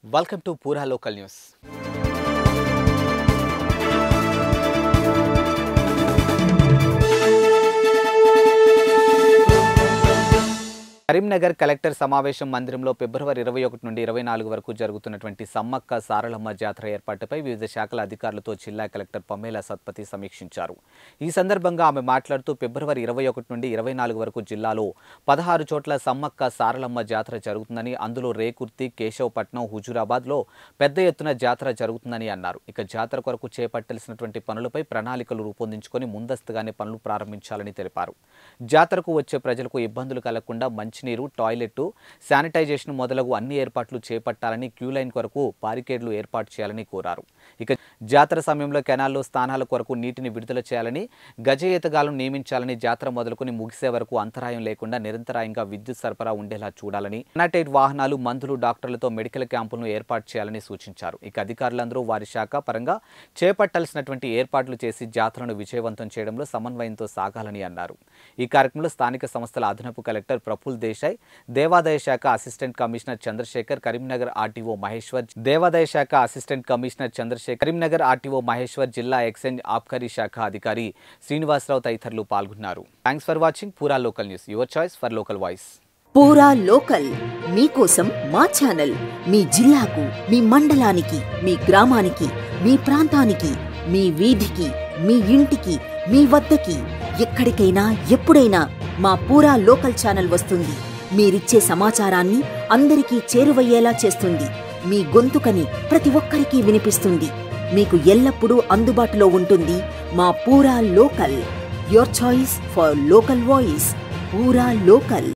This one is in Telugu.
Welcome to Pura Local News. Karimnagar collector సమావేశం మందిరంలో ఫిబ్రవరి 21 నుండి 24 వరకు జరుగుతున్నటువంటి సమ్మక్క సారలమ్మ జాతర ఏర్పాటుపై వివిధ శాఖల అధికారులతో జిల్లా కలెక్టర్ పమేలా సత్పతి సమీక్షించారు. ఈ సందర్భంగా ఆమె మాట్లాడుతూ ఫిబ్రవరి 21 నుండి 24 వరకు జిల్లాలో 16 చోట్ల సమ్మక్క సారలమ్మ జాతర జరుగుతుందని, అందులో రేకుర్తి, కేశవపట్నం, హుజూరాబాద్లో పెద్ద ఎత్తున జాతర జరుగుతుందని అన్నారు. ఇక జాతర కొరకు చేపట్టాల్సినటువంటి పనులపై ప్రణాళికలు రూపొందించుకొని ముందస్తుగానే పనులు ప్రారంభించాలని తెలిపారు. జాతరకు వచ్చే ప్రజలకు ఇబ్బందులు కలగకుండా మంచినీరు, టాయిలెట్, శానిటైజేషన్ మొదలగు అన్ని ఏర్పాట్లు చేపట్టాలని, క్యూ లైన్ కొరకు బారికేడ్లు ఏర్పాటు చేయాలని కోరారు. ఇక జాతర సమయంలో కెనాల్లో స్నానాల కొరకు నీటిని విడుదల చేయాలని, గజ ఈతగాలను నియమించాలని, జాతర మొదలుకొని ముగిసే వరకు అంతరాయం లేకుండా నిరంతరాయంగా విద్యుత్ సరఫరా ఉండేలా చూడాలని, శానిటైజ్ వాహనాలు, మందులు, డాక్టర్లతో మెడికల్ క్యాంపులను ఏర్పాటు చేయాలని సూచించారు. ఇక అధికారులందరూ వారి శాఖ పరంగా చేపట్టాల్సినటువంటి ఏర్పాట్లు చేసి జాతరను విజయవంతం చేయడంలో సమన్వయంతో సాగాలని అన్నారు. ఈ కార్యక్రమంలో స్థానిక సంస్థల అదనపు కలెక్టర్ ప్రఫుల్ దేశాయ్, దేవాదాయ శాఖ assistant commissioner Chandrashekar, Karimnagar RTO Maheshwar, దేవాదాయ శాఖ assistant commissioner Chandrashekar, Karimnagar RTO Maheshwar, జిల్లా ఎక్సైజ్ ఆబ్కారీ శాఖ అధికారి శ్రీనివాసరావు తదితరులు పాల్గొన్నారు. Thanks for watching Pura local news, your choice for local voice. Pura local మీకోసం మా ఛానల్. మీ జిల్లాకు, మీ మండలానికి, మీ గ్రామానికి, మీ ప్రాంతానికి, మీ వీధికి, మీ ఇంటికి, మీ వద్దకి, ఎక్కడికైనా ఎప్పుడైనా మా పూరా లోకల్ ఛానల్ వస్తుంది. మీరిచ్చే సమాచారాన్ని అందరికీ చేరువయ్యేలా చేస్తుంది. మీ గొంతుకని ప్రతి ఒక్కరికి వినిపిస్తుంది. మీకు ఎల్లప్పుడూ అందుబాటులో ఉంటుంది మా పూరా local. Your choice for local voice. Pura local.